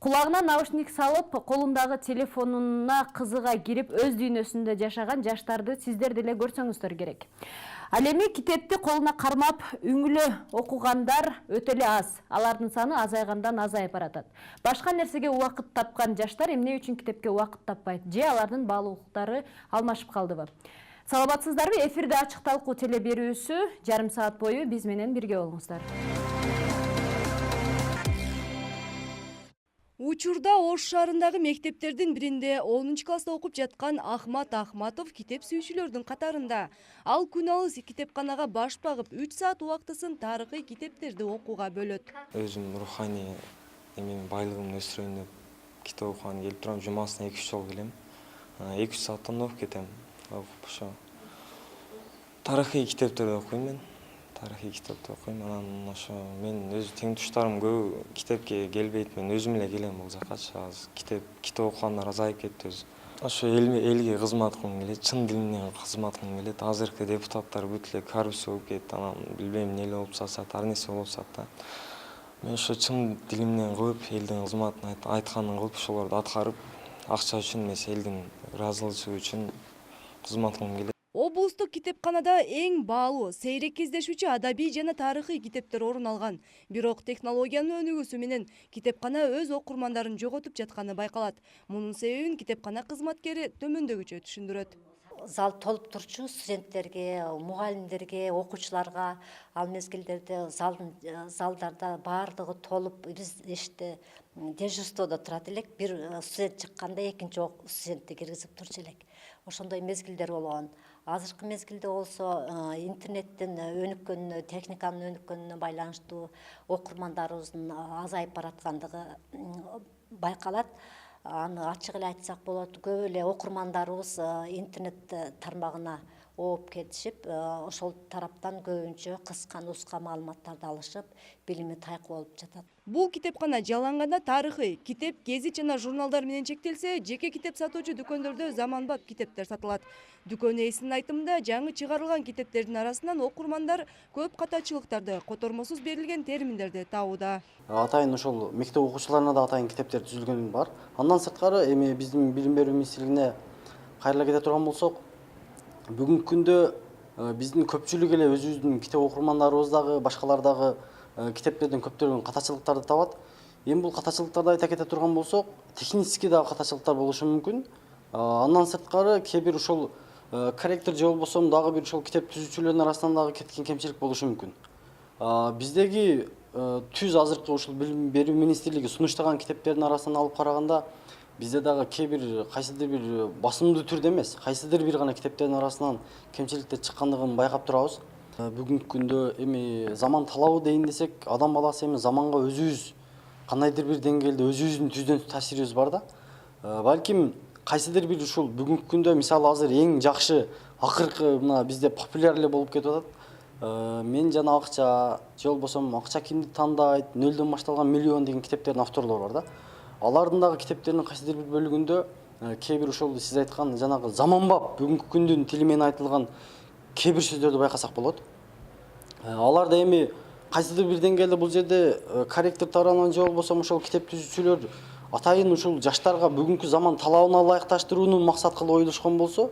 Кулагына наушник салып, колундагы телефонуна кызыга кирип, өз дүйнөсүндө жашаган жаштарды сиздер деле көрсөңүздөр керек. Ал эми китепти колуна кармап, үңүлө окугандар өтө эле аз. Алардын саны азайгандан азайып баратат. Башка нерсеге убакыт тапкан жаштар эмне үчүн китепке убакыт таппайт? Же алардын баалуулуктары алмашып калдыбы? Саламатсыздарбы? Эфирде ачык талкуу теле берүүсү, жарым саат бою биз менен бирге болуңуздар. Учурда Ош шаарындагы мектептердин биринде 10 класста окуп жаткан Ахмат Ахматов китеп сүйүүчүлөрдүн катарында. Ал күн алыс китепканага баш багып 3 саат убактысын тарыхый китептерди окууга бөлөт. Өзүм руханий байлыгымды өстүрөйүн деп китеп окуганы келип турам. Жумасына 2-3 жолу келем. 2-3 сааттан окуп кетем. Ошо тарыхый китептерди окуйм мен. Тарыхый китепти окуйм. Анан ошо мен өз теңдуштарым көбү китепке келбейт. Мен өзүм эле келем бул жаккачы. Азыр китеп окугандар азайып кетти өзү. Ошо элге кызмат кылгым келет, чын дилимден кызмат кылгым келет. Азыркы депутаттар бүт эле коррупция болуп кетти. Анан билбейм эмне болуп жатат, ар нерсе болуп жатат да. Мен ошо чын дилимден кылып, элдин кызматын айтканын кылып, ошолорду аткарып, акча үчүн эмес, элдин ыраазычылыгы үчүн кызмат кылгым келет. Облустук китепканада эң баалуу, сейрек кездешүүчү адабий жана тарыхый китептер орун алган. Бирок технологиянын өнүгүүсү менен китепкана өз окурмандарын жоготуп жатканы байкалат. Мунун себебин китепкана кызматкери төмөндөгүчө түшүндүрөт. Зал толуп турчу студенттерге, мугалимдерге, окуучуларга ал мезгилдерде залдарда баардыгы толуп, биз иште дежурстводо турат элек. Бир студент чыкканда экинчи студентти киргизип турчу элек. Ошондой мезгилдер болгон. Азыркы мезгилде болсо интернеттин өнүккөнүнө, техниканын өнүккөнүнө байланыштуу окурмандарыбыздын азайып бараткандыгы байкалат. Аны ачык эле айтсак болот, көп эле окурмандарыбыз интернет тармагына ооп кетишип, ошол тараптан көбүнчө кыска нуска маалыматтарды алышып, билими тайкы болуп жатат. Бул китепкана жалганда тарыхый китеп, гезит жана журналдар менен чектелсе, жеке китеп сатуучу дүкөндөрдө заманбап китептер сатылат. Дүкөн ээсинин айтымында, жаңы чыгарылган китептердин арасынан окурмандар көп катачылыктарды, котормосуз берилген терминдерди табууда. Атайын ошол мектеп окуучуларына да атайын китептер түзүлгөн бар. Андан сырткары эми биздин билим берүү министрлигине кайрыла кете турган болсок, бүгүнкү күндө биздин көпчүлүк эле өзүбүздүн китеп окурмандарыбыз дагы, башкалар дагы китептерден көптөгөн катачылыктарды табат. Эми бул катачылыктарды айта кете турган болсок, технически дагы катачылыктар болушу мүмкүн. Андан сырткары кээ бир ошол корректор же болбосо дагы бир ошол китеп түзүүчүлөрдүн арасынан дагы кеткен кемчилик болушу мүмкүн. Биздеги түз азыркы ушул билим берүү министрлиги сунуштаган китептердин арасынан алып караганда, бизде дагы кээ бир кайсыдыр бир басымдуу түрдө эмес, кайсыдыр бир гана китептердин арасынан кемчиликтер чыккандыгын байкап турабыз. Бүгүнкү күндө эми заман талабы дейин десек, адам баласы эми заманга өзүбүз кандайдыр бир деңгээлде өзүбүздүн түздөн таасирибиз бар да. Балким кайсыдыр бир ушул бүгүнкү күндө мисалы азыр эң жакшы акыркы мына бизде популяр эле болуп кетип атат. Мен жана акча, же болбосо акча кимди тандайт, нөлдөн башталган миллион деген китептердин авторлору бар да. Алардын дагы китептеринин кайсыдыр бир бөлүгүндө кээ бир ошол сиз айткан жанагы заманбап бүгүнкү күндүн тили менен айтылган кээ бир сөздөрдү байкасак болот. Аларда эми кайсыдыр бир деңгээлде бул жерде корректор тарабынан же болбосо ошол китеп түзүүчүлөр атайын ушул жаштарга бүгүнкү заман талабына ылайыкташтырууну максат кылып ойлошкон болсо,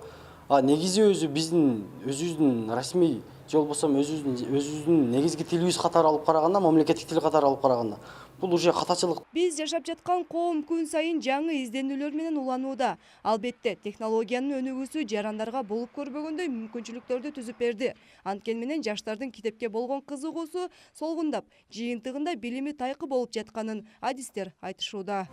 негизи өзү биздин өзүбүздүн расмий же болбосо өзүбүздүн негизги тилибиз катары алып караганда, мамлекеттик тил катары алып караганда, бул уже катачылык. Биз жашап жаткан коом күн сайын жаңы изденүүлөр менен уланууда. Албетте, технологиянын өнүгүүсү жарандарга болуп көрбөгөндөй мүмкүнчүлүктөрдү түзүп берди. Анткени менен жаштардын китепке болгон кызыгуусу солгундап, жыйынтыгында билими тайкы болуп жатканын адистер айтышууда.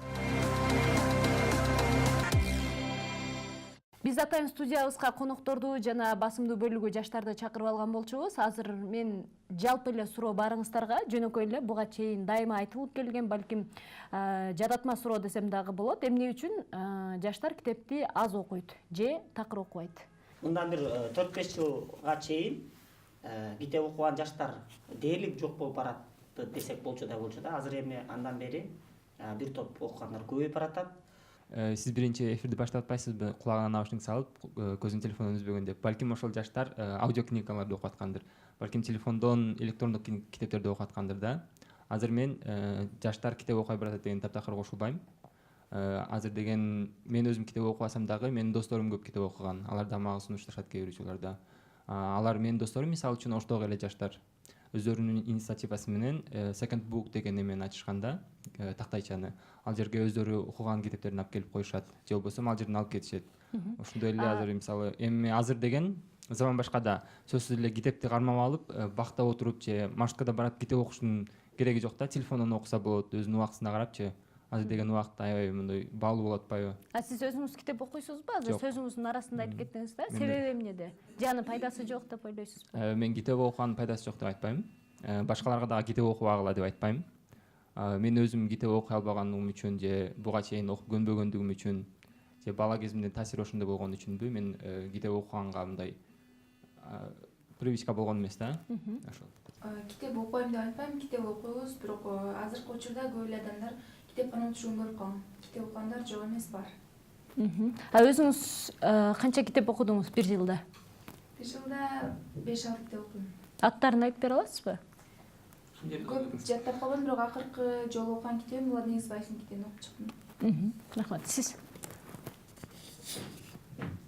Биз атайын студиябызга конокторду жана басымдуу бөлүгү жаштарды чакырып алган болчубуз. Азыр мен жалпы эле суроо барыңыздарга жөнөкөй эле буга чейин дайыма айтылып келген, балким жадатма суроо десем дагы болот. Эмне үчүн жаштар китепти аз окуйт же такыр окубайт? Мындан бир 4-5 жылга чейин китеп окуган жаштар дээрлик жок болуп баратты десек болчу да. Азыр эми андан бери бир топ окугандар көбөйүп баратат. Сиз биринчи эфирди баштап атпайсызбы, кулагына наушник салып, көзүн телефонун үзбөгөн деп. Балким ошол жаштар аудиокнигаларды окуп аткандыр. Балким телефондон электрондук китептерди окуп аткандыр да. азыр мен жаштар китеп окуй баратат деген таптакыр кошулбайм. Азыр деген мен өзүм китеп окубасам дагы менин досторум көп китеп окуган. Алар да мага сунушташат кээ бир учурларда. Алар менин досторум мисалы үчүн оштогу эле жаштар өздөрүнүн инициативасы менен Second Book деген эмени ачышканда, тактайчаны, ал жерге өздөрү окуган китептерин алып келип коюшат, же болбосо ал жерден алып кетишет. Ошондой эле азыр мисалы эми азыр деген заман башкада сөзсүз эле китепти кармап алып, бакта отуруп же маршруткада барып китеп окуштун кереги жок да, телефондон окуса болот, өзүнүн убактысына карапчы. Азыр деген убакта аябай мындай баалуу болуп атпайбы? Сиз өзүңүз китеп окуйсузбу? Азыр Жок. сөзүңүздүн арасында айтып кеттиңиз да. Себеби эмнеде? Жаны пайдасы жок деп ойлойсузбу? Мен китеп окуганын пайдасы жок деп айтпайм. Башкаларга дагы китеп окубагыла деп айтпайм. Мен өзүм китеп окуй албаганым үчүн же буга чейин окуп көнбөгөндүгүм үчүн же бала кезимден таасири ошондой болгон үчүнбү мен китеп окуганга мындай привычка болгон эмес да. Ошол. Китеп окуйм деп айтпайм, китеп окуйбуз, бирок азыркы учурда көп эле адамдар китепкана отурушун көрүп калам. Китеп окугандар жок эмес, бар. Өзүңүз канча китеп окудуңуз бир жылда? Бир жылда 5-6 китеп окуйм. Аттарын айтып бере аласызбы? Көп жаттап калбадым, бирок акыркы жолу окуган китебим Владимир Спайсин китебин окуп чыктым. Рахмат. Сиз?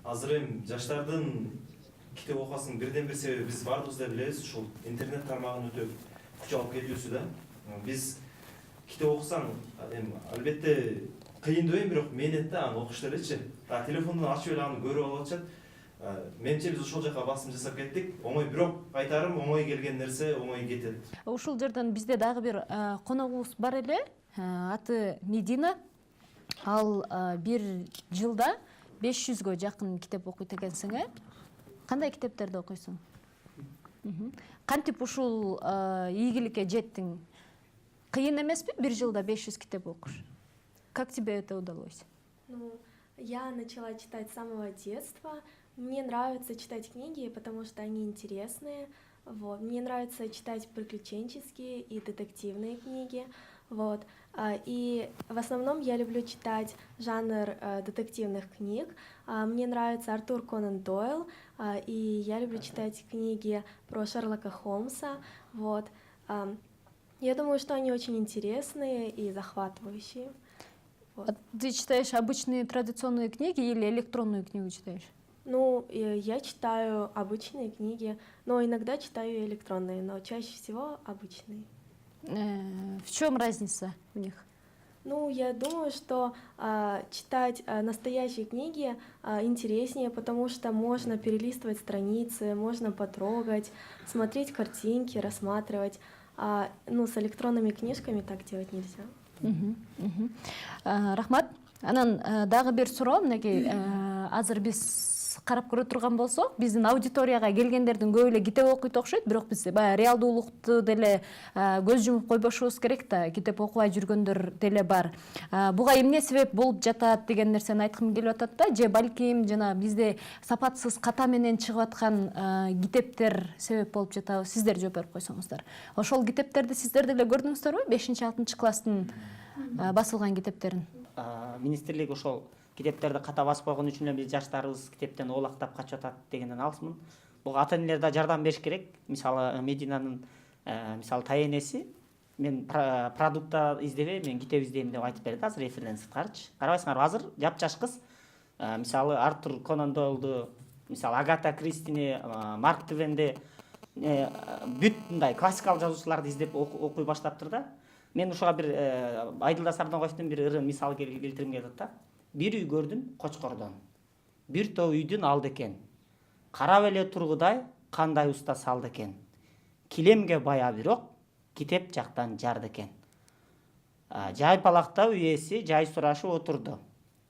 Азыр эми жаштардын китеп окуусунун бирден бир себеби биз баарыбыз да билебиз, ушул интернет тармагынын өтө күч алып келүүсү да. Биз китеп окусаң, эми албетте кыйын деп, бирок мээнет да аны окуш делечи. Телефондон ачып эле аны көрүп алып атышат. Менимче биз ошол жака басым жасап кеттик. Оңой, бирок кайтарым оңой келген нерсе оңой кетет. Ушул жерден бизде дагы бир коногубуз бар эле. Аты Медина. Ал бир жылда 500гө жакын китеп окуйт экенсиң, Кандай китептерди окуйсуң? Кантип ушул ийгиликке жеттиң? Кыйын эмеспи бир жылда 500 китеп окуш? Как тебе это удалось? Я начала читать с самого детства. Мне нравится читать книги, потому что они интересные. Вот. Мне нравится читать приключенческие и детективные книги. Вот. И в основном я люблю читать жанр детективных книг. Мне нравится Артур Конан Дойл, и я люблю читать книги про Шерлока Холмса. Вот. Я думаю, что они очень интересные и захватывающие. Вот. Ты читаешь обычные традиционные книги или электронную книгу читаешь? Я читаю обычные книги, но иногда читаю и электронные, но чаще всего обычные. В чем разница в них? Я думаю, что читать настоящие книги интереснее, потому что можно перелистывать страницы, можно потрогать, смотреть картинки, рассматривать. С электронными книжками так делать нельзя. Рахмат. Анан дагы бир суроо, мынакей азыр биз карап көрө турган болсок, биздин аудиторияга келгендердин көп эле китеп окуйт окшойт, бирок биз баягы реалдуулукту деле көз жумуп койбошубуз керек да, китеп окубай жүргөндөр деле бар. Буга эмне себеп болуп жатат деген нерсени айткым келип атат да, же балким жана бизде сапатсыз ката менен чыгып аткан китептер себеп болуп жатабы? Сиздер жооп берип койсоңуздар. Ошол китептерди сиздер деле көрдүңүздөрбү? 5-6 класстын басылган китептерин. Министрлик ошол китептерди ката басып койгон үчүн эле биз жаштарыбыз китептен оолактап качып атат дегенден алысмын. Буга ата энелер да жардам бериш керек. Мисалы Мединанын мисалы таенеси мен продукта издебей, мен китеп издейм деп айтып берди азыр эфирден сырткарычы. Карабайсыңарбы, азыр жап-жаш кыз мисалы Артур Конан Дойлду, мисалы Агата Кристини, Марк Твенди бүт мындай классикалык жазуучуларды издеп окуй баштаптыр да. Мен ушуга бир Айдылда Сарданоговдун бир ыры мисал келтиргим келет да. Бир үй көрдүм Кочкордон. Бир топ үйдүн алды экен. Карап эле тургудай кандай уста салды экен. Килемге бая бирок китеп жактан жарды экен. Жайпалакта үйеси жай сурашып отурду.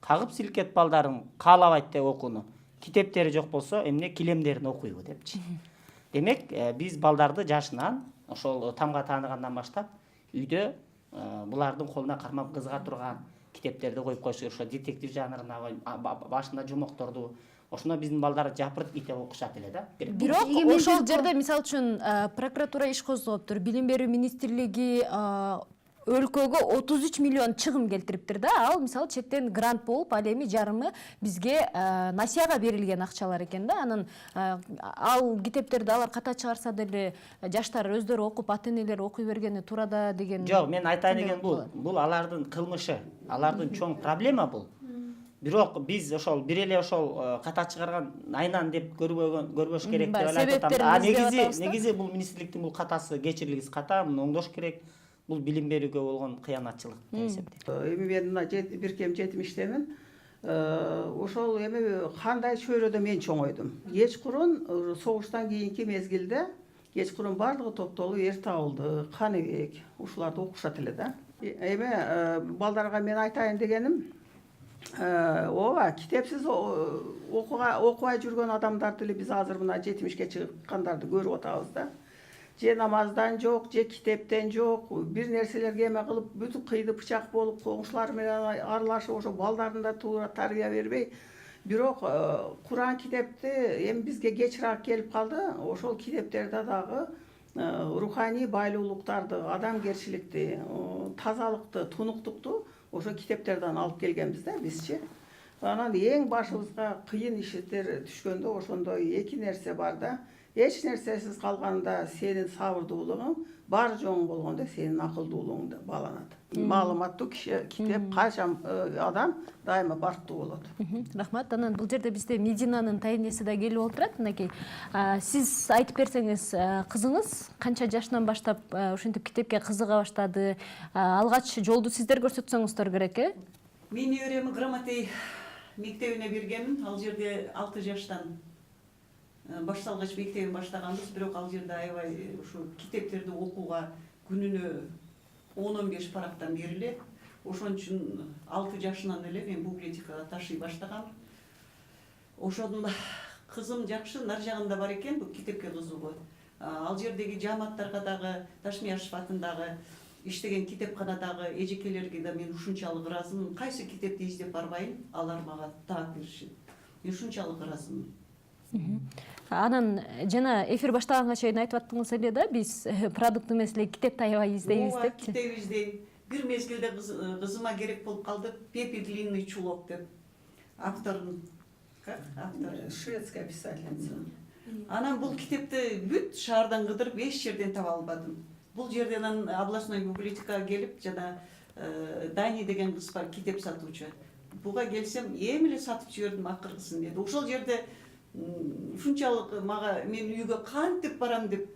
Кагып силкет балдарын каалабайт деп окууну. Китептери жок болсо эмне килемдерин окуйбу депчи. Демек, биз балдарды жашынан ошол тамга тааныгандан баштап үйдө булардын колуна кармап кызыга турган китептерди коюп коюш керек. Ошо детектив жанрына башында жомокторду ошондо биздин балдар жапырт китеп окушат эле да. Бирок ошол жерде мисалы үчүн прокуратура иш козгоптур, билим берүү министрлиги өлкөгө 33 миллион чыгым келтириптир да. Ал мисалы четтен грант болуп, ал эми жарымы бизге насияга берилген акчалар экен да. Анан ал китептерди алар ката чыгарса деле жаштар өздөрү окуп, ата-энелер окуй бергени туура да деген. Жок, мен айтайын деген бул алардын кылмышы, алардын чоң проблема бул. Бирок биз ошол бир эле ошол ката чыгарган айнан деп көрбөш керек деп айтып атам. Негизи бул министрликтин бул катасы кечирилгис ката, муну оңдош керек. Бул билим берүүгө болгон кыянатчылык деп эсептейм. Эми мен мына биркем 70-темин. Ошол эми кандай чөйрөдө мен чоңойдум. Кечкурун согуштан кийинки мезгилде кечкурун баардыгы топтолуп Эртабылды, Каныбек ушуларды окушат эле да. Эми балдарга мен айтайын дегеним, ооба китепсиз окубай жүргөн адамдарды эле биз азыр мына 70ке чыккандарды көрүп атабыз да. Же намаздан жок, же китептен жок, бир нерселерге эме кылып, бүтүн кыйды бычак болуп, коңшулар менен аралашып, ошо балдарын да туура тарбия бербей. Бирок Куран китепти эми бизге кечирээк келип калды. Ошол китептерде дагы руханий байлуулуктарды, адамгерчиликти, тазалыкты, тунуктукту ошо китептерден алып келгенбиз да бизчи. Анан эң башыбызга кыйын иштер түшкөндө ошондой эки нерсе бар да. Эч нерсесиз калганда сенин сабырдуулугуң, бар жоң болгондо сенин акылдуулугуң бааланат. Маалыматтуу китеп качан адам дайыма бактуу болот. Рахмат. Анан бул жерде бизде Мединанын тайнеси да келип отурат. Мынакей, сиз айтып берсеңиз, кызыңыз канча жашынан баштап ушинтип китепке кызыга баштады? Алгач жолду сиздер көрсөтсөңүздөр керек, э? Мен неберемди Грамотей мектебине бергенмин. Ал жерде 6 жаштан башталгыч мектебин баштаганбыз, бирок ал жерде аябай ушу китептерди окууга күнүнө 10-15 парактан берилет. Ошон үчүн 6 жашынан эле мен библиотекага ташый баштагам. Ошодун кызым жакшы нар жагында бар экен бул китепке кызыгуу. Ал жердеги жааматтарга дагы, Ташмияшев атындагы иштеген китепканадагы эжекелерге да мен ушунчалык ыраазымын. Кайсы китепти издеп барбайын, алар мага таап беришет. Мен ушунчалык ыраазымын. Анан жана эфир баштаганга чейин айтып аттыңыз эле да, биз продукт эмес эле китепти аябай издейбиз депчи. Китеп издейм. Бир мезгилде кызыма керек болуп калды Пеппи длинный чулок деп. Автордун шведская писательница. Анан бул китепти бүт шаардан кыдырып эч жерден таба албадым. Бул жерден областной библиотекага келип, жана Дани деген кыз бар, китеп сатуучу. Буга келсем, эми эле сатып жибердим акыркысын деди. Ошол жерде ушунчалык мага мен үйгө кантип барам деп,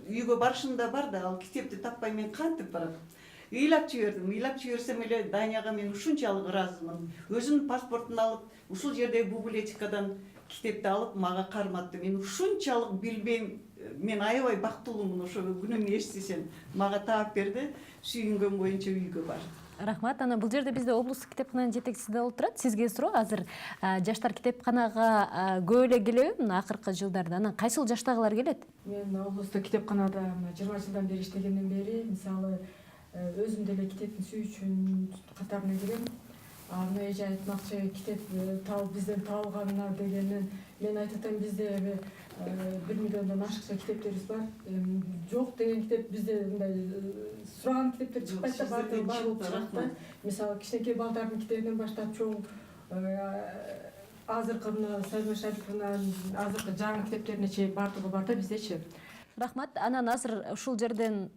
үйгө барышымда бар да, ал китепти таппай мен кантип барам. Ыйлап жиберсем эле Данияга мен ушунчалык ыраазымын. Өзүнүн паспортун алып, ушул жердеги библиотекадан китепти алып мага карматты. Мен ушунчалык билбейм, мен аябай бактылуумун, ошо күнүм эчсесем мага таап берди, сүйүнгөн боюнча үйгө бар. Рахмат. Анан бул жерде бизде облустук китепкананын жетекчиси да отурат. Сизге суроо, азыр жаштар китепканага көп эле келеби мына акыркы жылдарда? Анан кайсыл жаштагылар келет? Мен облустук китепканада 20 жылдан бери иштегенден бери, мисалы, өзүм деле китептин сүйүүчүн катарына кирем. Мына эже айтмакчы, китеп бизден табылганына дегенин мен айтып атам, бизде 1 миллиондон ашыкча китептерибиз бар. Жок деген китеп бизде мындай сураган китептер чыкпайт да, баардыгы бар болуп чыгат да. Мисалы, кичинекей балдардын китебинен баштап чоң азыркы мына Сайма Шариповнан азыркы жаңы китептерине чейин баардыгы бар да биздечи. Рахмат. Анан азыр ушул жерден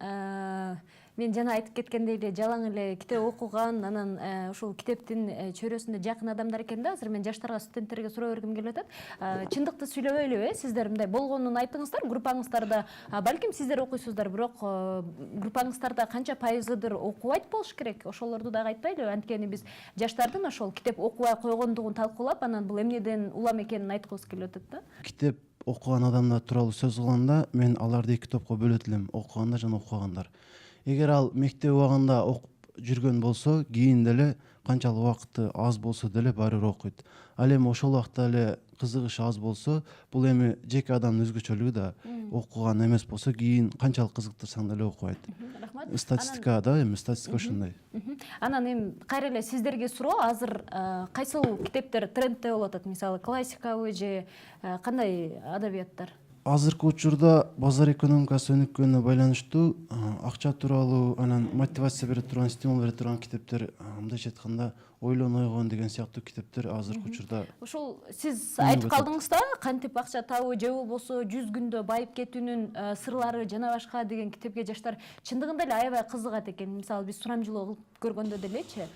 мен жана айтып кеткендей эле жалаң эле китеп окуган, анан ушул китептин чөйрөсүндө жакын адамдар экен да. Азыр мен жаштарга, студенттерге суроо бергим келип атат. Чындыкты сүйлөбөйлүбү, сиздер мындай болгонун айттыңыздар, группаңыздарда балким сиздер окуйсуздар, бирок группаңыздарда канча пайызыдыр окубайт болуш керек? Ошолорду дагы айтпайлыбы? Анткени биз жаштардын ошол китеп окубай койгондугун талкуулап, анан бул эмнеден улам экенин айткыбыз келип атат да. Китеп окуган адамдар тууралуу сөз кылганда, мен аларды эки топко бөлөт элем: окугандар жана окубагандар. Эгер ал мектеп убагында окуп жүргөн болсо, кийин деле канчалык убакыты аз болсо деле баары бир окуйт. Ал эми ошол убакта эле кызыгышы аз болсо, бул эми жеке адамдын өзгөчөлүгү да. Окуган эмес болсо, кийин канчалык кызыктырсаң деле окубайт. Статистика да, эми статистика ошондой. Анан эми кайра эле сиздерге суроо, азыр кайсыл китептер трендте болуп атат? Мисалы, классикабы же кандай адабияттар? азыркы учурда базар экономикасы өнүккөнүнө байланыштуу акча тууралуу анан мотивация бере турган, стимул бере турган китептер, мындайча айтканда ойлон ойгон деген сыяктуу китептер азыркы учурда. Ошол сиз айтып калдыңыз да, кантип акча табуу же болбосо 100 күндө байып кетүүнүн сырлары жана башка деген китепке жаштар чындыгында эле аябай кызыгат экен. Мисалы биз сурамжылоо кылып көргөндө делечи.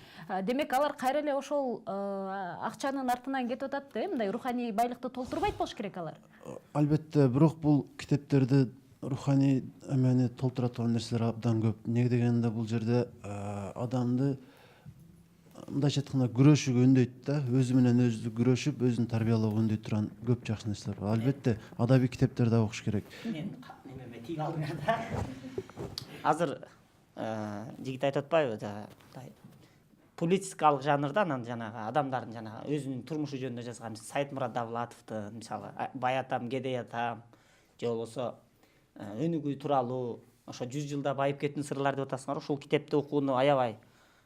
Демек алар кайра эле ошол акчанын артынан кетип атат да, мындай руханий байлыкты толтурбайт болуш керек алар. Албетте, бирок бул китептерде руханий эмени толтура турган нерселер абдан көп. Неге дегенде бул жерде адамды мындайча айтканда күрөшүүгө үндөйт да, өзү менен өзү күрөшүп, өзүн тарбиялоого үндөй турган көп жакшы нерселер бар. Албетте, адабий китептер да окуш керек. Мен немеме тиге алдым да. Азыр жигит айтып атпайбы да, политикалык жанрда анан жанагы адамдардын жанагы өзүнүн турмушу жөнүндө жазган Сайтмурат Давлатовдун мисалы Баятам, Кедеятам же болбосо өнүгүү тууралуу ошо 100 жылда байып кеткен сырлар деп атасыңар, ошол китепти окууну аябай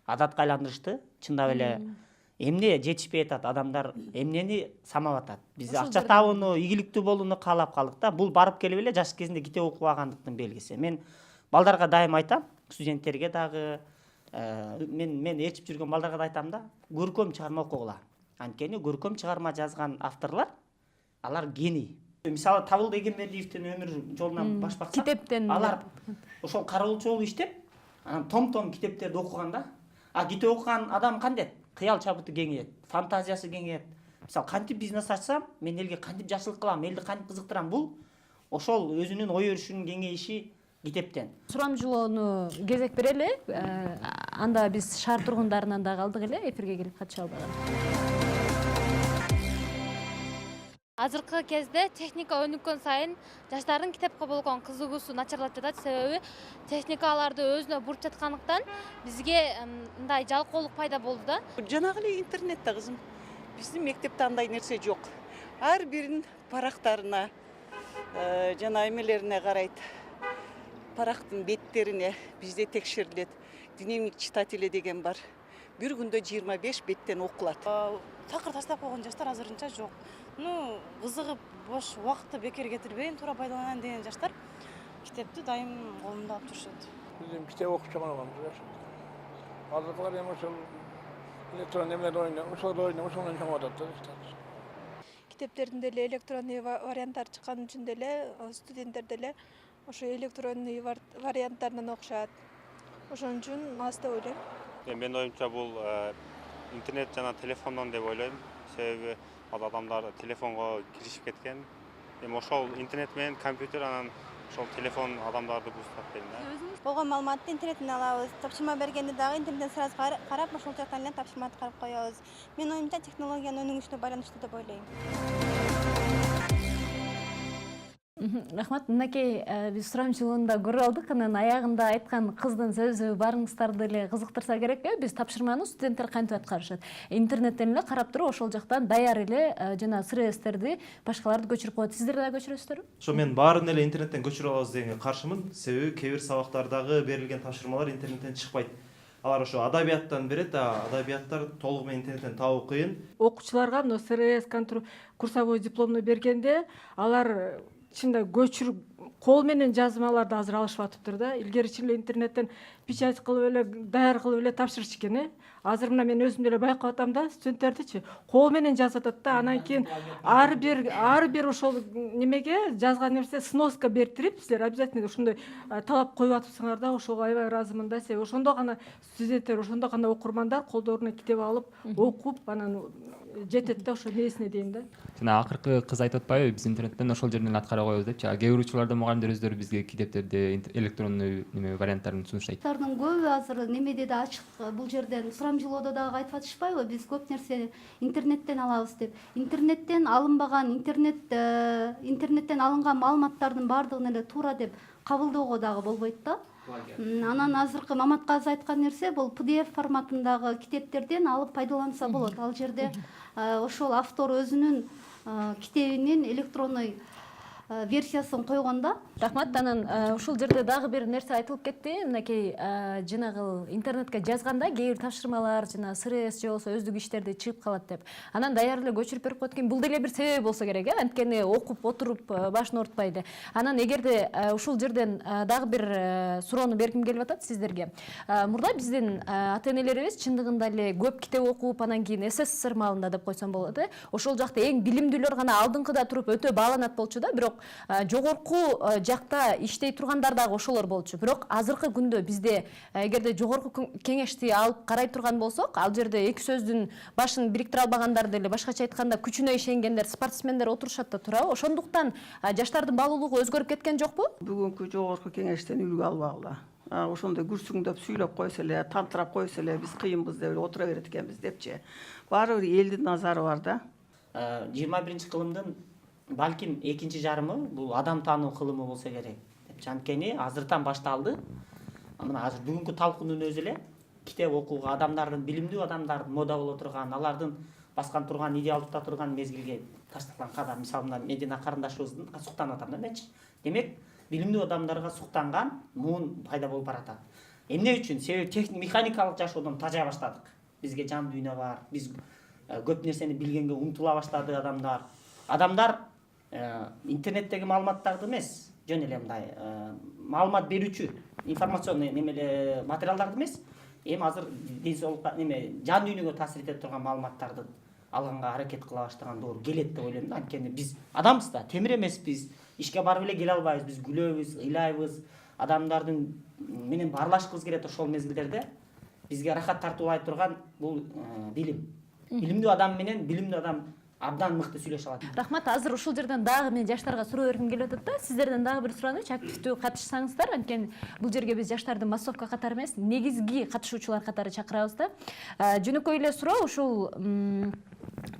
адатка айландырышты. Чындап эле эмне жетишпей атат, адамдар эмнени самап атат. Биз акча табууну, ийгиликтүү болууну каалап калдык да. Бул барып келип эле жаш кезинде китеп окубагандыктын белгиси. Мен балдарга дайым айтам, студенттерге дагы, мен ээрчип жүргөн балдарга да айтам да, көркөм чыгарма окугула. Анткени көркөм чыгарма жазган авторлар, алар гений. Мисалы Табылды Эгембердиевдин өмүр жолунан баш баксак, китептен алар ошол кароолчу болуп иштеп, анан том китептерди окуганда, китеп окуган адам кантет? Кыял чабыты кеңейет, фантазиясы кеңейет. Мисалы кантип бизнес ачсам, мен элге кантип жакшылык кылам, элди кантип кызыктырам, бул ошол өзүнүн ой өрүшүнүн кеңейиши китептен. Сурамжылоону кезек берели. Анда биз шаар тургундарынан да калдык эле, эфирге келип катыша албаган. Азыркы кезде техника өнүккөн сайын жаштардын китепке болгон кызыгуусу начарлап жатат. Себеби техникаларды өзүнө буруп жаткандыктан бизге мындай жалкоолук пайда болду да. Жанагы эле интернетте кызым. Биздин мектепте андай нерсе жок. Ар биринин парактарына, жана эмелерине карайт. Парактын беттерине бизде текшерилет. Дневник читателя деген бар. Бир күндө 25 беттен окулат. Такыр таштап койгон жаштар азырынча жок. Кызыгып бош убакытты бекер кетирбейин, туура пайдаланайын деген жаштар китепти дайым колунда алып жүрүшөт. Биз китеп окуп чыгарганбыз. Азыркылар эми ошол электрон эмелер ойнап, ошондон чоңоп атат да. Китептердин деле электронный варианттары чыккан үчүн деле студенттер деле ошо электронный варианттарынан окушат. Ошон үчүн аз деп ойлойм. Менин оюмча бул интернет жана телефондон деп ойлойм. Себеби адамдар телефонго киришип кеткен. Эми ошол интернет менен компьютер анан ошол телефон адамдарды бузат дейм да. Болгон маалыматты интернеттен алабыз. Тапшырма бергенде дагы интернеттен сразу карап, ошол жактан эле тапшырманы аткарып коебуз. Менин оюмча технологиянын өнүгүшүнө байланыштуу деп ойлойм. Рахмат. Мынакей биз сурамчылыгында көрүп алдык. Анан аягында айткан кыздын сөзү баарыңыздарды эле кызыктырса керек. Биз тапшырманы студенттер кантип аткарышат? Интернеттен эле карап туруп, ошол жактан даяр эле жана сырестерди башкаларды көчүрүп коет. Сиздер да көчүрөсүздөрбү? Ошо мен баарын эле интернеттен көчүрүп алабыз дегенге каршымын. Себеби кээ бир сабактардагы берилген тапшырмалар интернеттен чыкпайт. Алар ошо адабияттан берет, адабияттар толугу менен интернеттен табуу кыйын. Окуучуларга мына СРС курсовой дипломну бергенде алар чында көчүрүп кол менен жазмаларды азыр алышып атыптыр да. Илгери чын эле интернеттен печать кылып эле, даяр кылып эле тапшырыш экен. Азыр мына мен өзүм деле байкап атам да, студенттердичи кол менен жазып атат да. Анан кийин ар бир ошол немеге жазган нерсе сноска берип, силер обязательно ушундай талап коюп атыпсыңар да. Ошого аябай ыраазымын да. Себеби ошондо гана студенттер, ошондо гана окурмандар колдоруна китеп алып, окуп, анан жетет да ошо несине дейм да. Жана акыркы кыз айтып атпайбы, биз интернеттен ошол жерден аткара коебуз депчи. Кээ бир учурларда мугалимдер өздөрү бизге китептерди электронный варианттарын сунуштайт. Жаштардын көбү азыр немеде да ачык, бул жерден сурамжылоодо дагы айтып атышпайбы, биз көп нерсени интернеттен алабыз деп. Интернеттен алынбаган, интернеттен алынган маалыматтардын баардыгын эле туура деп кабылдоого дагы болбойт да. Анан азыркы Маматказы айткан нерсе бул PDF форматындагы китептерден алып пайдаланса болот. Ал жерде ошол автор өзүнүн китебинин электронный версиясын койгондо Рахмат. Анан ушул жерде дагы бир нерсе айтылып кетти. Мынакей жанагы интернетке жазганда кээ бир тапшырмалар жана сресс же болбосо өздүк иштерди чыгып калат деп. Анан даяры эле көчүрүп берип коет экен. Бул деле бир себеби болсо керек, анткени окуп отуруп башын оорутпайды. Анан эгерде ушул жерден дагы бир суроону бергим келип атат сиздерге. Мурда биздин ата-энелерибиз чындыгында эле көп китеп окуп, анан кийин СССР маалында деп койсом болот, ошол жакта эң билимдүүлөр гана алдыңкыда туруп өтө бааланат болчу да, бирок жогорку жакта иштей тургандар дагы ошолор болчу. Бирок азыркы күндө бизде эгерде жогорку кеңешти алып карай турган болсок, ал жерде эки сөздүн башын бириктире албагандар деле, башкача айтканда күчүнө ишенгендер, спортсмендер отурушат да туурабы? Ошондуктан жаштардын баалуулугу өзгөрүп кеткен жокпу? Бүгүнкү жогорку кеңештен үлгү албагыла. Ошондой күрсүңдөп сүйлөп койсо эле, тантырап койсо эле биз кыйынбыз деп отура берет экенбиз депчи. Баары бир элдин назары бар да. 21 кылымдын балким экинчи жарымы бул адам таануу кылымы болсо керек деп. Анткени азыртан башталды. Мына азыр бүгүнкү талкуунун өзү эле китеп окууга, адамдардын билимдүү адамдардын мода боло турган, алардын баскан турган, идеалдыкта турган мезгилге ташталган кадам. Мисалы мына Медина карындашыбыздын суктанып атам да менчи. Демек, билимдүү адамдарга суктанган муун пайда болуп баратат. Эмне үчүн? Себеби механикалык жашоодон тажай баштадык. Бизге жан дүйнө бар. Биз көп нерсени билгенге умтула баштады адамдар. Адамдар интернеттеги маалыматтарды эмес, жөн эле мындай маалымат берүүчү информационный немеле материалдарды эмес, эми азыр ден соолукка жан дүйнөгө таасир эте турган маалыматтарды алганга аракет кыла баштаган доор келет деп ойлойм да. Анткени биз адамбыз да, темир эмеспиз, ишке барып эле келе албайбыз, биз күлөбүз, ыйлайбыз, адамдардын менен баарлашкыбыз келет. Ошол мезгилдерде бизге рахат тартуулай турган бул билим. Билимдүү адам менен билимдүү адам абдан мыкты сүйлөшө алат. Рахмат. Азыр ушул жерден дагы мен жаштарга суроо бергим келип атат да. Сиздерден дагы бир сураныч, активдүү катышсаңыздар, анткени бул жерге биз жаштарды массовка катары эмес, негизги катышуучулар катары чакырабыз да. Жөнөкөй эле суроо ушул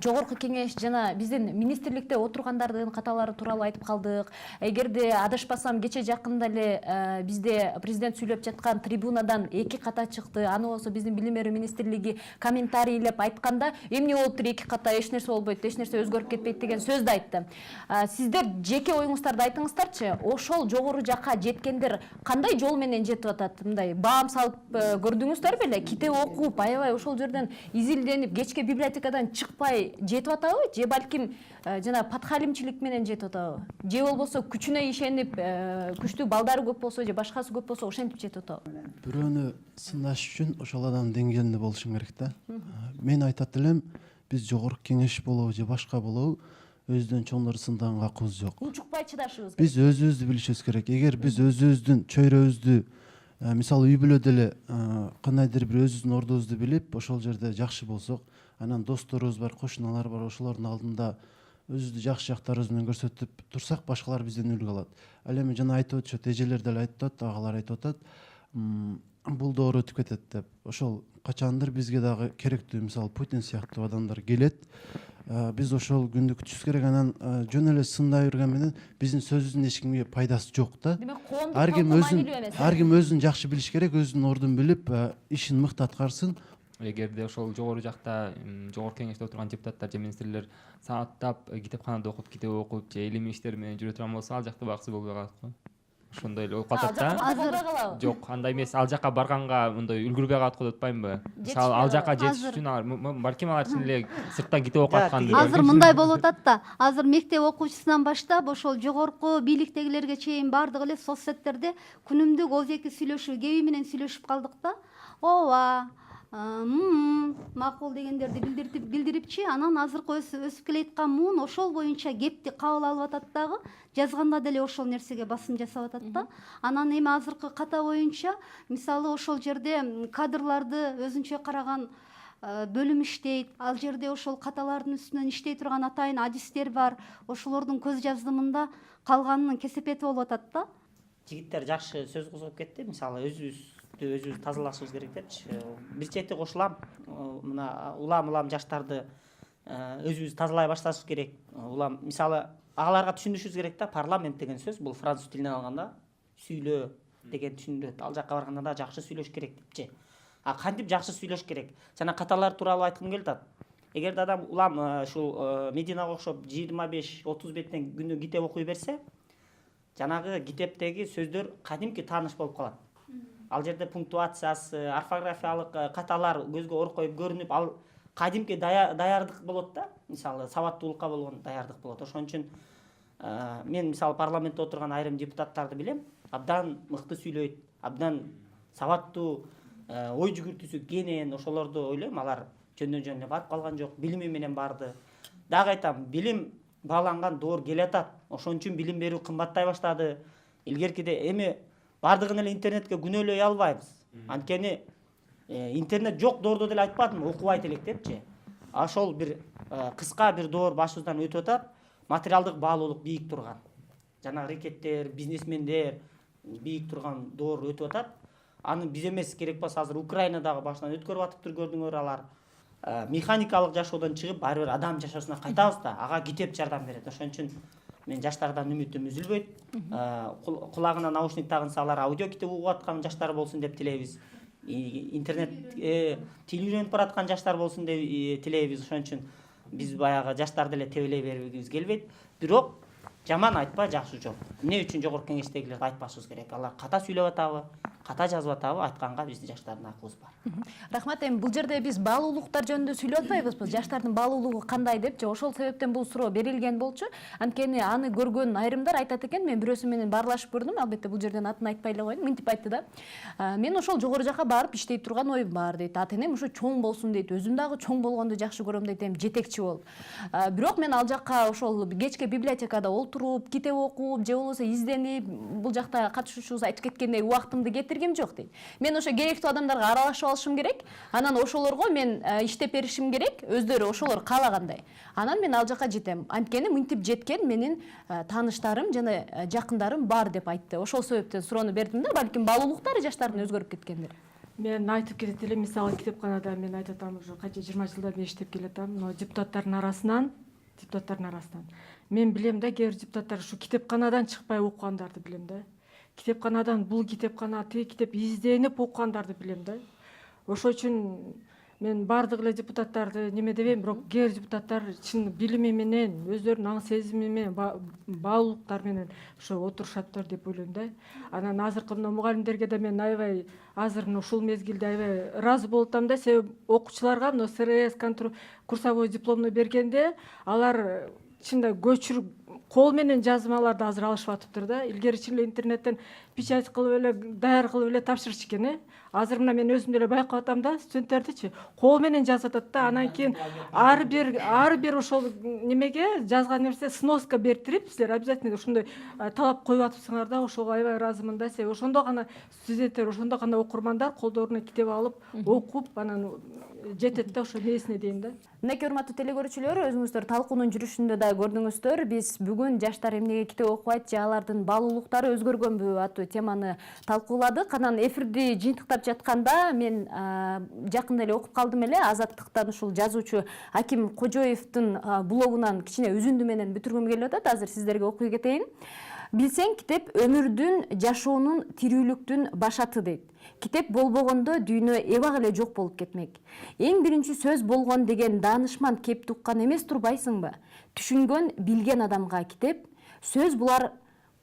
жогорку кеңеш жана биздин министрликте отургандардын каталары тууралуу айтып калдык. Эгерде адашпасам кече жакында эле бизде президент сүйлөп жаткан трибунадан 2 ката чыкты. Аны болсо биздин билим берүү министрлиги комментарийлеп айтканда, эмне болуптур 2 ката, эч нерсе болбойт, эч нерсе өзгөрүп кетпейт деген сөздү айтты. Сиздер жеке оюңуздарды айтыңыздарчы. Ошол жогору жакка жеткендер кандай жол менен жетип атат? Мындай баам салып көрдүңүздөр беле? Китеп окуп, аябай ошол жерден изилденип, кечке библиотекадан чыкпай жетип атабы? Же балким жана подхалимчилик менен жетип атабы? Же болбосо күчүнө ишенип, күчтүү балдары көп болсо же башкасы көп болсо ошентип жетип атабы? Бирөөнү сындаш үчүн ошол адамдын деңгээлинде болушуң керек да. Мен айтат элем, биз жогорку кеңеш болобу же башка болобу, өздөн чоңдорду сындаганга акыбыз жок. Улчукпай чыдашыбыз керек. Биз өзүбүздү билишибиз керек. Эгер биз өзүбүздүн чөйрөбүздү, мисалы үй бүлөдө эле кандайдыр бир өзүбүздүн ордубузду билип, ошол жерде жакшы болсок, анан досторубуз бар, кошуналар бар, ошолордун алдында өзүбүздү жакшы жактарыбыз менен көрсөтүп турсак, башкалар бизден үлгү алат. Ал эми жана айтып атышат, эжелер деле айтып атат, агалар айтып атат, бул доор өтүп кетет деп. Ошол качандыр бизге дагы керектүү, мисалы Путин сыяктуу адамдар келет. Биз ошол күндү күтүшүбүз керек. Анан жөн эле сындай берген менен биздин сөзүбүздүн эч кимге пайдасы жок да. Ар ким өзүн жакшы билиш керек, өзүнүн ордун билип, ишин мыкты аткарсын. Эгерде ошол жогору жакта, жогорку кеңеште отурган депутаттар же министрлер сааттап китепканада окуп, китеп окуп же илимий иштер менен жүрө турган болсо, ал жакта баксы болбой калат го. Ошондой эле болуп калат да. Жок, андай эмес. Ал жака барганга мындай үлгүрбөй калат го деп атпаймынбы? Мисалы, ал жака жетиш үчүн балким алар чын эле сырттан китеп окуп аткан. Азыр мындай болуп атат да. Азыр мектеп окуучусунан баштап ошол жогорку бийликтегилерге чейин бардыгы эле соцсеттерде күнүмдүк озеки сүйлөшүү, кеби менен сүйлөшүп калдык да. Ооба, макул дегендерди билдирипчи, анан азыркы өсүп келаткан муун ошол боюнча кепти кабыл алып атат дагы, жазганда деле ошол нерсеге басым жасап атат да. Анан эми азыркы ката боюнча, мисалы ошол жерде кадрларды өзүнчө караган бөлүм иштейт. Ал жерде ошол каталардын үстүнөн иштей турган атайын адистер бар. Ошолордун көз жаздымында калганынын кесепети болуп атат да. Жигиттер жакшы сөз козгоп кетти. Мисалы өзүбүз тазалашыбыз керек депчи. Бир чети кошулам. Мына улам жаштарды өзүбүз тазалай башташыбыз керек. Улам мисалы агаларга түшүндүрүшүбүз керек да. Парламент деген сөз бул француз тилинен алганда сүйлөө деген түшүндүрөт. Ал жакка барганда да жакшы сүйлөш керек депчи. Кантип жакшы сүйлөш керек? Жана каталар тууралуу айткым келип атат. Эгерде адам улам ушул Мединага окшоп 25-30 беттен күнү китеп окуй берсе, жанагы китептеги сөздөр кадимки тааныш болуп калат. Ал жерде пунктуациясы, орфографиялык каталар көзгө оркоюп көрүнүп, ал кадимки даярдык болот да, мисалы сабаттуулукка болгон даярдык болот. Ошон үчүн мен мисалы парламентте отурган айрым депутаттарды билем, абдан мыкты сүйлөйт, абдан сабаттуу, ой жүгүртүүсү кенен, ошолорду ойлойм, алар жөндөн эле барып калган жок, билими менен барды. Дагы айтам, билим бааланган доор келатат. Ошон үчүн билим берүү кымбаттай баштады. Илгеркиде эми бардыгын эле интернетке күнөөлөй албайбыз. Анткени интернет жок доордо деле айтпадым, окубайт элек депчи. Ошол бир кыска бир доор башыбыздан өтүп атат. Материалдык баалуулук бийик турган. Жанагы рекеттер, бизнесмендер бийик турган доор өтүп атат. Аны биз эмес, керек болсо азыр Украинадагы башынан өткөрүп атыптыр, көрдүңөр алар. Механикалык жашоодон чыгып, баары бир адам жашоосуна кайтабыз да, ага китеп жардам берет. Ошон үчүн мен жаштардан үмүтүм үзүлбөйт. Кулагына наушник тагынса алар аудио китеп угуп аткан жаштар болсун деп тилейбиз. Интернет тил үйрөнүп бараткан жаштар болсун деп тилейбиз. Ошон үчүн биз баягы жаштарды эле тебелей бергибиз келбейт. Бирок жаман айтпа, жакшы жок. Эмне үчүн жогорку кеңештегилерди айтпашыбыз керек? Алар ката сүйлөп атабы, ката жазып атабы, айтканга биздин жаштардын акыбыз бар. Рахмат. Эми бул жерде биз баалуулуктар жөнүндө сүйлөп атпайбызбы? Жаштардын баалуулугу кандай депчи? Ошол себептен бул суроо берилген болчу. Анткени аны көргөн айрымдар айтат экен, мен бирөөсү менен баарлашып көрдүм. Албетте бул жерден атын айтпай эле коеюн. Мынтип айтты да. Мен ошол жогору жака барып иштей турган оюм бар дейт. Ата энем ушу чоң болсун дейт. Өзүм дагы чоң болгонду жакшы көрөм дейт, эми жетекчи болуп. Бирок мен ал жака ошол кечке библиотекада олтуруп, китеп окуп, же болбосо изденип, бул жакта катышуучубуз айтып кеткендей убактымды кетиргем жок дейт. Мен ошо керектүү адамдарга аралашып алышым керек. Анан ошолорго мен иштеп беришим керек, өздөрү ошолор каалагандай. Анан мен ал жака жетем. Анткени мынтип жеткен менин тааныштарым жана жакындарым бар деп айтты. Ошол себептен суроону бердим да, балким баалуулуктары жаштардын өзгөрүп кеткендир. Мен айтып кетет элем, мисалы китепканада мен айтып атам, уже канча 20 жылдан бери иштеп келатам. Но депутаттардын арасынан мен билем да, кээ бир депутаттар ушу китепканадан чыкпай окугандарды билем да. Китепканадан бул китепкана, тиги китеп изденип окугандарды билем да. Ошол үчүн мен бардык эле депутаттарды неме дебейм, бирок кээ бир депутаттар чын билими менен, өздөрүнүн аң сезими менен, баалуулуктары менен ошо отурушаттыр деп ойлойм да. Анан азыркы мына мугалимдерге да мен аябай азыр ушул мезгилде аябай ыраазы болуп атам да, себеби окуучуларга мына СРС курсовой дипломну бергенде алар чында көчүрүп кол менен жазмаларды азыр алышып атыптыр да. Илгери чын эле интернеттен печать кылып эле, даяр кылып эле тапшырыш экен. Азыр мына мен өзүм деле байкап атам да, студенттердичи кол менен жазып атат да. Анан кийин ар бир ошол немеге жазган нерсе сноска бериптирип, силер обязательно ушундай талап коюп атыпсыңар да. Ошого аябай ыраазымын да, себеби ошондо гана студенттер, ошондо гана окурмандар колдоруна китеп алып, окуп, анан жетет да, ошо несине дейм да. Мынакей урматтуу телегөрүүчүлөр, өзүңүздөр талкуунун жүрүшүндө да көрдүңүздөр. Биз бүгүн жаштар эмнеге китеп окубайт, же алардын баалуулуктары өзгөргөнбү аттуу теманы талкууладык. Анан эфирди жыйынтыктап жатканда мен жакында эле окуп калдым эле, Азаттыктан ушул жазуучу Аким Кожоевдин блогунан кичине үзүндү менен бүтүргүм келип атат. Азыр сиздерге окуй кетейин. Билсең, китеп өмүрдүн, жашоонун, тирүүлүктүн башаты дейт. Китеп болбогондо дүйнө эбак эле жок болуп кетмек. Эң биринчи сөз болгон деген даанышман кеп туккан эмес турбайсыңбы? Түшүнгөн, билген адамга китеп, сөз булар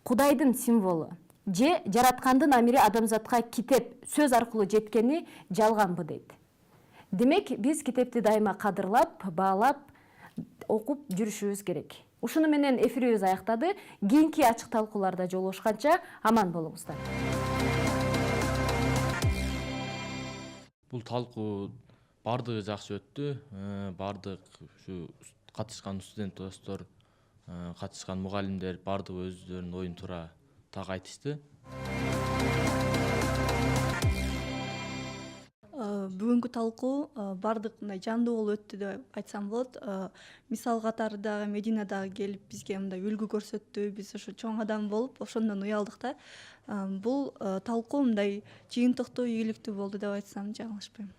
Кудайдын символу. Же жараткандын амири адамзатка китеп сөз аркылуу жеткени жалганбы дейт. Демек, биз китепти дайыма кадырлап, баалап, окуп жүрүшүбүз керек. Ушуну менен эфирибиз аяктады. Кийинки ачык талкууларда жолугушканча аман болуңуздар. Бул талкуу бардыгы жакшы өттү. Бардык ушу катышкан студент достор, катышкан мугалимдер бардыгы өздөрүнүн оюн туура так айтышты. Бүгүнкү талкуу бардык мындай жандуу болуп өттү деп айтсам болот. Мисал катары дагы Медина дагы келип бизге мындай үлгү көрсөттү. Биз ошо чоң адам болуп, ошондон уялдык да. Бул талкуу мындай жыйынтыктуу, ийгиликтүү болду деп айтсам жаңылышпайм.